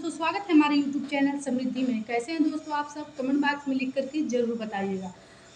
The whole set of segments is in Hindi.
दोस्तों, स्वागत है हमारे यूट्यूब चैनल समृद्धि में। कैसे हैं दोस्तों आप सब? कमेंट बॉक्स में लिख कर के ज़रूर बताइएगा।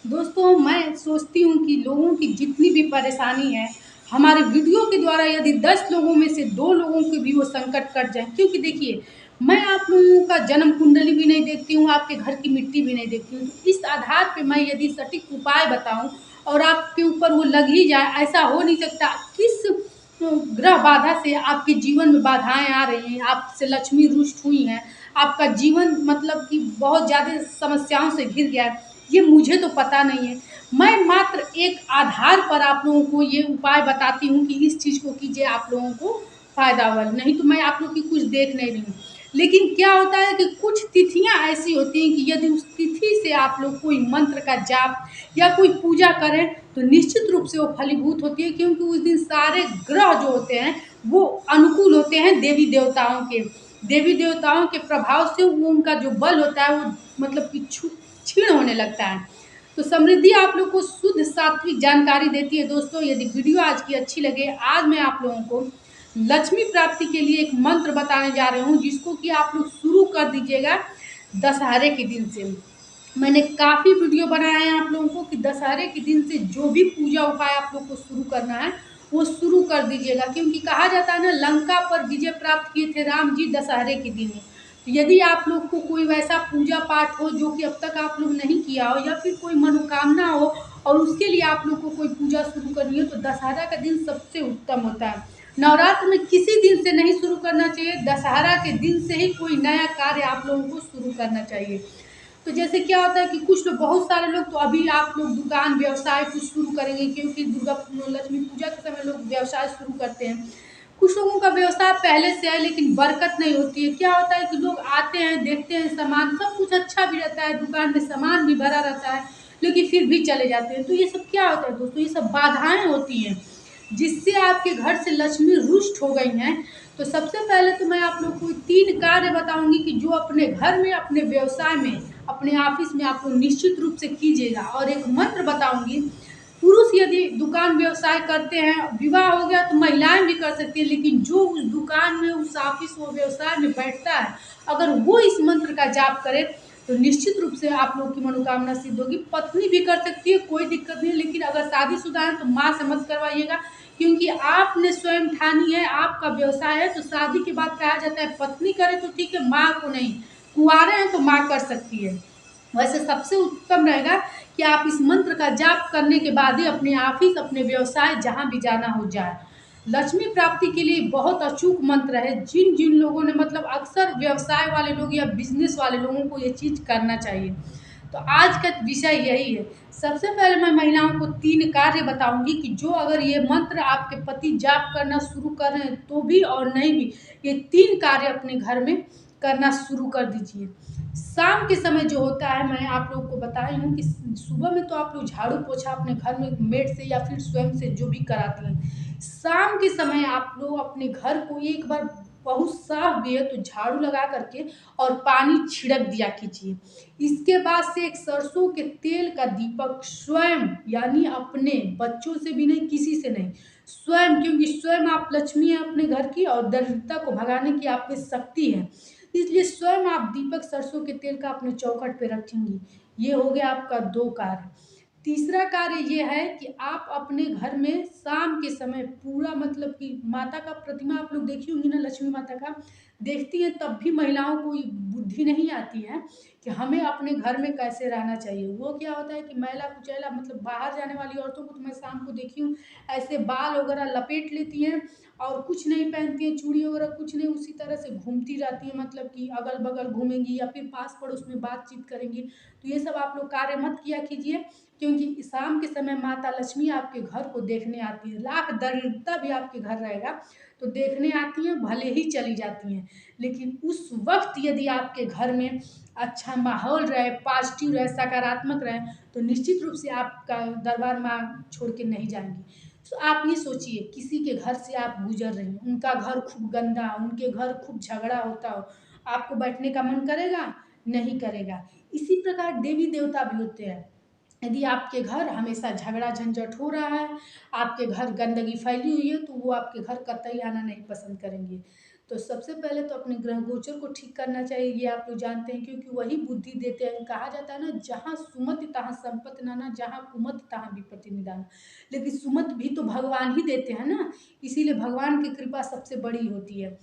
दोस्तों, मैं सोचती हूँ कि लोगों की जितनी भी परेशानी है, हमारे वीडियो के द्वारा यदि 10 लोगों में से 2 लोगों के भी वो संकट कट जाए। क्योंकि देखिए, मैं आप लोगों का जन्म कुंडली भी नहीं देखती हूँ, आपके घर की मिट्टी भी नहीं देखती हूँ। तो इस आधार पे मैं यदि सटीक उपाय बताऊँ और आपके ऊपर वो लग ही जाए, ऐसा हो नहीं सकता। किस ग्रह बाधा से आपके जीवन में बाधाएँ आ रही हैं, आपसे लक्ष्मी रुष्ट हुई हैं, आपका जीवन मतलब कि बहुत ज़्यादा समस्याओं से घिर गया है, ये मुझे तो पता नहीं है। मैं मात्र एक आधार पर आप लोगों को ये उपाय बताती हूँ कि इस चीज़ को कीजिए, आप लोगों को फ़ायदा होगा, नहीं तो मैं आप लोग की कुछ देख नहीं रही हूँ। लेकिन क्या होता है कि कुछ तिथियाँ ऐसी होती हैं कि यदि उस तिथि से आप लोग कोई मंत्र का जाप या कोई पूजा करें तो निश्चित रूप से वो फलीभूत होती है, क्योंकि उस दिन सारे ग्रह जो होते हैं वो अनुकूल होते हैं देवी देवताओं के। देवी देवताओं के प्रभाव से वो उनका जो बल होता है वो मतलब कि क्षीण होने लगता है। तो समृद्धि आप लोग को शुद्ध सात्विक जानकारी देती है। दोस्तों, यदि वीडियो आज की अच्छी लगे, आज मैं आप लोगों को लक्ष्मी प्राप्ति के लिए एक मंत्र बताने जा रही हूँ, जिसको कि आप लोग शुरू कर दीजिएगा दशहरे के दिन से। मैंने काफ़ी वीडियो बनाए हैं आप लोगों को कि दशहरे के दिन से जो भी पूजा उपाय आप लोग को शुरू करना है वो शुरू कर दीजिएगा, क्योंकि कहा जाता है ना, लंका पर विजय प्राप्त किए थे राम जी दशहरे के दिन। तो यदि आप लोग को कोई वैसा पूजा पाठ हो जो कि अब तक आप लोग नहीं किया हो, या फिर कोई मनोकामना हो और उसके लिए आप लोग को कोई पूजा शुरू करनी हो, तो दशहरा का दिन सबसे उत्तम होता है। नवरात्र में किसी दिन से नहीं शुरू करना चाहिए, दशहरा के दिन से ही कोई नया कार्य आप लोगों को शुरू करना चाहिए। तो जैसे क्या होता है कि कुछ लोग, बहुत सारे लोग तो अभी आप लोग दुकान व्यवसाय कुछ शुरू करेंगे, क्योंकि लक्ष्मी पूजा के समय लोग व्यवसाय शुरू करते हैं। कुछ लोगों का व्यवसाय पहले से है लेकिन बरकत नहीं होती है। क्या होता है कि लोग आते हैं, देखते हैं सामान, सब कुछ अच्छा भी रहता है, दुकान में सामान भी भरा रहता है, लेकिन फिर भी चले जाते हैं। तो ये सब क्या होता है दोस्तों? ये सब बाधाएं होती हैं जिससे आपके घर से लक्ष्मी रुष्ट हो गई हैं। तो सबसे पहले तो मैं आप लोग को 3 कार्य बताऊंगी कि जो अपने घर में, अपने व्यवसाय में, अपने ऑफिस में आप लोग निश्चित रूप से कीजिएगा। और एक मंत्र बताऊंगी, पुरुष यदि दुकान व्यवसाय करते हैं, विवाह हो गया तो महिलाएं भी कर सकती हैं, लेकिन जो उस दुकान में, उस ऑफिस वो व्यवसाय में बैठता है, अगर वो इस मंत्र का जाप करे तो निश्चित रूप से आप लोग की मनोकामना सिद्ध होगी। पत्नी भी कर सकती है, कोई दिक्कत नहीं है, लेकिन अगर शादीशुदा है तो माँ से मत करवाइएगा, क्योंकि आपने स्वयं ठानी है, आपका व्यवसाय है। तो शादी के बाद कहा जाता है पत्नी करे तो ठीक है, माँ को नहीं। कुंवारे हैं तो माँ कर सकती है। वैसे सबसे उत्तम रहेगा कि आप इस मंत्र का जाप करने के बाद ही अपने ऑफिस, अपने व्यवसाय जहाँ भी जाना हो जाए। लक्ष्मी प्राप्ति के लिए बहुत अचूक मंत्र है। जिन जिन लोगों ने, मतलब अक्सर व्यवसाय वाले लोग या बिजनेस वाले लोगों को ये चीज़ करना चाहिए। तो आज का विषय यही है। सबसे पहले मैं महिलाओं को 3 कार्य बताऊंगी कि जो अगर ये मंत्र आपके पति जाप करना शुरू कर रहे हैं तो भी और नहीं भी, ये 3 कार्य अपने घर में करना शुरू कर दीजिए। शाम के समय जो होता है, मैं आप लोग को बताई हूँ कि सुबह में तो आप लोग झाड़ू पोछा अपने घर में मेड से या फिर स्वयं से जो भी कराती हैं, शाम के समय आप लोग अपने घर को एक बार बहुत साफ भी है तो झाड़ू लगा करके और पानी छिड़क दिया कीजिए। इसके बाद से एक सरसों के तेल का दीपक स्वयं, यानी अपने बच्चों से भी नहीं, किसी से नहीं, स्वयं, क्योंकि स्वयं आप लक्ष्मी हैं अपने घर की और दरिद्रता को भगाने की आप में शक्ति है, इसलिए स्वयं आप दीपक सरसों के तेल का अपने चौखट पे रखेंगी। ये हो गया आपका 2 कार्य। तीसरा कार्य ये है कि आप अपने घर में शाम के समय पूरा, मतलब कि माता का प्रतिमा आप लोग देखी होंगी ना, लक्ष्मी माता का, देखती हैं तब भी महिलाओं को ये बुद्धि नहीं आती है कि हमें अपने घर में कैसे रहना चाहिए। वो क्या होता है कि मैला कुचैला, मतलब बाहर जाने वाली औरतों को तो मैं शाम को देखी हूँ, ऐसे बाल वगैरह लपेट लेती हैं और कुछ नहीं पहनती हैं, चूड़ी वगैरह कुछ नहीं, उसी तरह से घूमती रहती हैं, मतलब कि अगल बगल घूमेंगी या फिर पास पड़ोस में बातचीत करेंगी। तो ये सब आप लोग कार्य मत किया कीजिए, क्योंकि शाम के समय माता लक्ष्मी आपके घर को देखने आती है। लाख दरिद्रता भी आपके घर रहेगा तो देखने आती हैं, भले ही चली जाती हैं, लेकिन उस वक्त यदि आपके घर में अच्छा माहौल रहे, पॉजिटिव रहे, सकारात्मक रहे, तो निश्चित रूप से आपका दरबार माँ छोड़ के नहीं जाएंगी। तो आप ये सोचिए, किसी के घर से आप गुजर रही हैं, उनका घर खूब गंदा, उनके घर खूब झगड़ा होता हो, आपको बैठने का मन करेगा? नहीं करेगा। इसी प्रकार देवी देवता भी होते हैं। यदि आपके घर हमेशा झगड़ा झंझट हो रहा है, आपके घर गंदगी फैली हुई है, तो वो आपके घर कतई आना नहीं पसंद करेंगे। तो सबसे पहले तो अपने ग्रह गोचर को ठीक करना चाहिए, ये आप लोग जानते हैं, क्योंकि वही बुद्धि देते हैं। कहा जाता है ना, जहाँ सुमति तहाँ संपत्ति नाना, जहाँ कुमति तहाँ विपत्ति निदान। लेकिन सुमति भी तो भगवान ही देते हैं ना, इसीलिए भगवान की कृपा सबसे बड़ी होती है।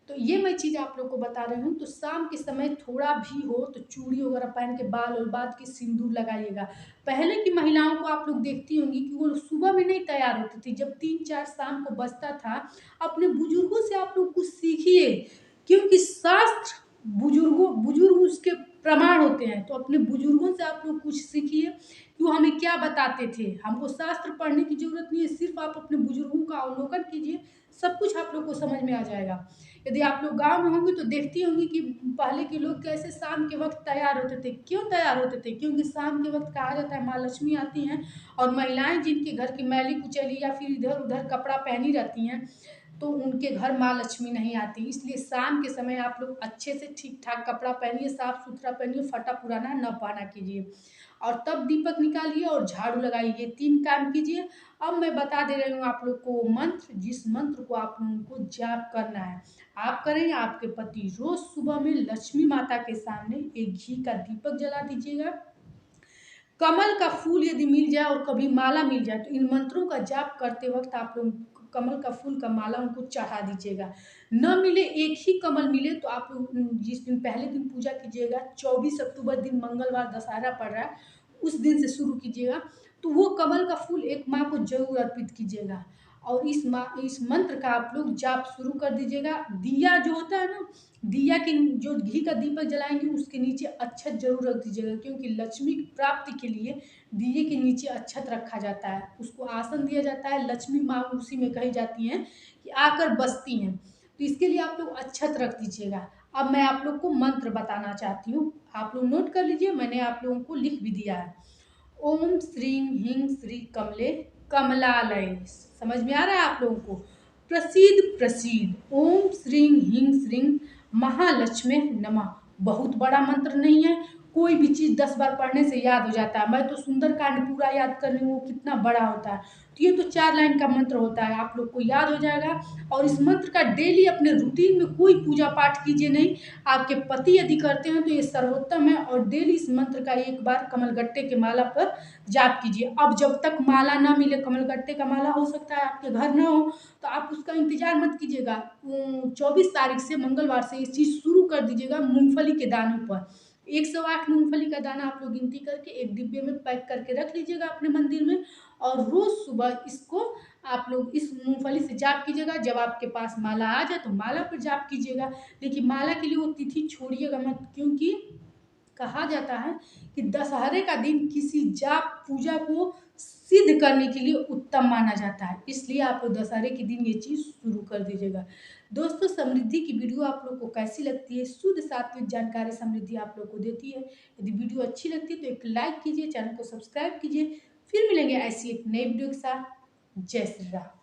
तो ये मैं चीज़ आप लोग को बता रही हूँ। तो शाम के समय थोड़ा भी हो तो चूड़ी वगैरह पहन के बाल और बात के सिंदूर लगाइएगा। पहले की महिलाओं को आप लोग देखती होंगी कि वो सुबह में नहीं तैयार होती थी, जब 3-4 शाम को बजता था। अपने बुजुर्गों से आप लोग कुछ सीखिए, क्योंकि शास्त्र बुजुर्ग उसके प्रमाण होते हैं। तो अपने बुजुर्गों से आप लोग कुछ सीखिए कि वो हमें क्या बताते थे। हमको शास्त्र पढ़ने की जरूरत नहीं है, सिर्फ आप अपने बुजुर्गों का अवलोकन कीजिए, सब कुछ आप लोग को समझ में आ जाएगा। यदि आप लोग गाँव में होंगे तो देखती होंगी कि पहले के लोग कैसे शाम के वक्त तैयार होते थे। क्यों तैयार होते थे? क्योंकि शाम के वक्त कहा जाता है माँ लक्ष्मी आती हैं, और महिलाएं जिनके घर की मैली कुचैली या फिर इधर उधर कपड़ा पहनी रहती हैं, तो उनके घर माँ लक्ष्मी नहीं आती। इसलिए शाम के समय आप लोग अच्छे से ठीक ठाक कपड़ा पहनिए, साफ सुथरा पहनिए, फटा पुराना न पहना कीजिए, और तब दीपक निकालिए और झाड़ू लगाइए। ये 3 काम कीजिए। अब मैं बता दे रही हूँ आप लोग को मंत्र, जिस मंत्र को आप लोगों को जाप करना है। आप करें, आपके पति रोज सुबह में लक्ष्मी माता के सामने एक घी का दीपक जला दीजिएगा। कमल का फूल यदि मिल जाए और कभी माला मिल जाए, तो इन मंत्रों का जाप करते वक्त आप लोग कमल का फूल का माला उनको चढ़ा दीजिएगा। न मिले, एक ही कमल मिले, तो आप लोग जिस दिन पहले दिन पूजा कीजिएगा, 24 अक्टूबर दिन मंगलवार दशहरा पड़ रहा है, उस दिन से शुरू कीजिएगा। तो वो कमल का फूल एक माँ को जरूर अर्पित कीजिएगा, और इस मंत्र का आप लोग जाप शुरू कर दीजिएगा। दिया जो होता है ना, दिया के जो घी का दीपक जलाएंगे उसके नीचे अक्षत जरूर रख दीजिएगा, क्योंकि लक्ष्मी की प्राप्ति के लिए दिए के नीचे अक्षत रखा जाता है, उसको आसन दिया जाता है। लक्ष्मी माँ उसी में कही जाती हैं कि आकर बसती हैं, तो इसके लिए आप लोग अक्षत रख दीजिएगा। अब मैं आप लोग को मंत्र बताना चाहती हूँ, आप लोग नोट कर लीजिए, मैंने आप लोगों को लिख भी दिया है। ओम श्रीं ह्रीं श्री कमले कमलालय। समझ में आ रहा है आप लोगों को? प्रसीद प्रसीद। ओम श्रीं ह्रीं श्रीं महालक्ष्मी नमः। बहुत बड़ा मंत्र नहीं है, कोई भी चीज़ 10 बार पढ़ने से याद हो जाता है। मैं तो सुंदरकांड पूरा याद कर रही हूँ, वो कितना बड़ा होता है। तो ये तो 4 लाइन का मंत्र होता है, आप लोग को याद हो जाएगा। और इस मंत्र का डेली अपने रूटीन में कोई पूजा पाठ कीजिए नहीं। आपके पति यदि करते हैं तो ये सर्वोत्तम है, और डेली इस मंत्र का एक बार कमलगट्टे के माला पर जाप कीजिए। अब जब तक माला ना मिले, कमलगट्टे का माला हो सकता है आपके घर ना हो, तो आप उसका इंतजार मत कीजिएगा। 24 तारीख से, मंगलवार से, ये चीज़ शुरू कर दीजिएगा। मूंगफली के दानों पर 108 मूंगफली का दाना आप लोग गिनती करके एक डिब्बे में पैक करके रख लीजिएगा अपने मंदिर में, और रोज सुबह इसको आप लोग इस मूंगफली से जाप कीजिएगा। जब आपके पास माला आ जाए तो माला पर जाप कीजिएगा, लेकिन माला के लिए वो तिथि छोड़िएगा मत, क्योंकि कहा जाता है कि दशहरे का दिन किसी जाप पूजा को सिद्ध करने के लिए उत्तम माना जाता है, इसलिए आप लोग दशहरे के दिन ये चीज़ शुरू कर दीजिएगा। दोस्तों, समृद्धि की वीडियो आप लोग को कैसी लगती है? शुद्ध सात्विक जानकारी समृद्धि आप लोग को देती है। यदि वीडियो अच्छी लगती है तो एक लाइक कीजिए, चैनल को सब्सक्राइब कीजिए। फिर मिलेंगे ऐसी एक नई वीडियो के साथ। जय श्री राम।